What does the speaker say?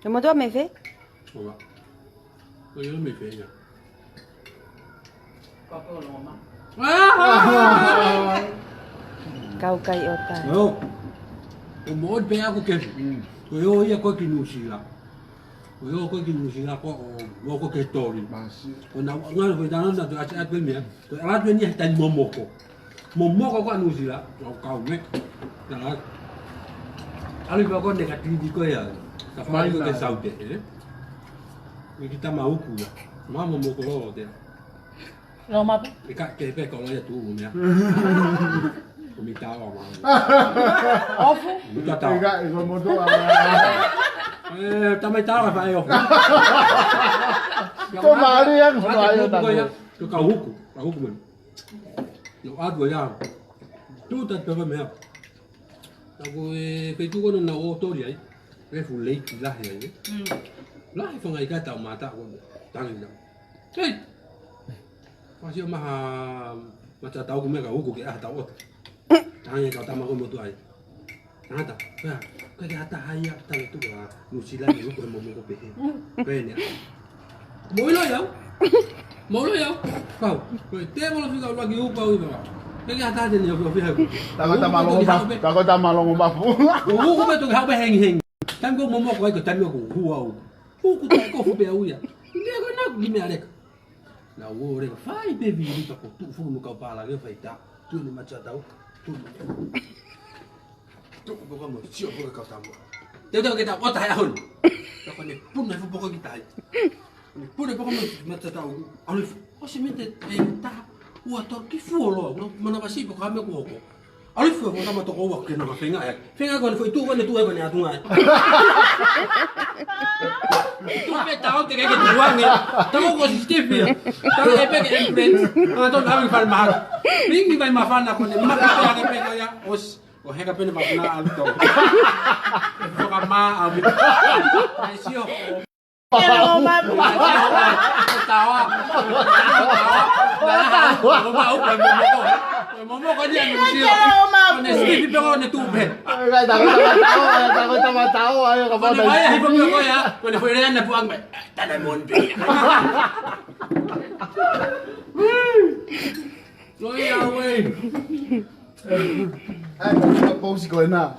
有冇多未飛？冇啊，我嘢都未肥嘅。có cơ lộ mà Kau kay otan. Yo, umod pa ako kay. Kuyo iya ko kinusila. Kuyo ko kinusila ko mo ko kay tori. Ko na nga ko danan na at at pel me. To alat ben ya tan momoko. Momoko ko anusila. Ko ka me. Na ali ba ko negativi ko ya. Ka fa ko ke saude, Ni kita mau ku ya. Ma momoko lo de. lộ mà Ika ke pe ko ya tu me. Kumitawa ma. ofu Kumitawa. Tiga, ikaw mo to. Tamay tawa pa ayo. Tumali yan, kung ayaw na mo. Ito kahuku man. Yung agwa yan. Tutat pa kami. Ako kay tuko nung na-autori ay. Kaya full late lahi ay. Lahi pa nga ikataw mata ako. Tangin lang. Hey! Kasi yung matataw ko may kahuku kaya tawot. Tangin ka tama ko mo to ay. Nada, kaya ata hayak tang itu nusila ni ko mo ko pe. Penya. Mo lo yaw. Mo lo yaw. Pau. Te mo lo fica lagi upa upa. Kaya ata din yo ko fiha. Takot tama long ba po. Ko ko to ha ba heng heng. Tan ko mo ko ay ko tan ko huwa. Ko ko fu be uya. Hindi ko na gimi alek. Na wo re fai be vi ko tu fu no ka pala ke fai ta. Tu ni ma cha tau. Tu. Tuh, bukan mau siapa bukan kau tahu. Dia kita otak ahun. Kau ni pun nak bukan kita. Ni pun nak bukan macam tahu. Alif, oh semente entah. Wah terkifu loh. Mana pasti bukan kami kau. Alif, kau sama tu kau waktu nak fenga ya. Fenga kau ni itu kau ni tu kau ni atungai. Itu tahu kita kita buang ya. Tahu kau sistem ya. Tahu apa ke influence. Tahu kami fal mahal. Ringi bay mafan aku ni. Makanya aku pengen ya. Os. O heka pene pa na alto. Ito ka ma abit. Ay siyo. lộ mà Tawa. Tawa. Mo ko diyan mo siyo. Ano si pero na tubig. Takot tama tao. Ayaw ka ba? Ano ba ya hipag ko ya? Kuno pwede na buang ba. Tanamon bi. Loya wey. Ay, post ko na.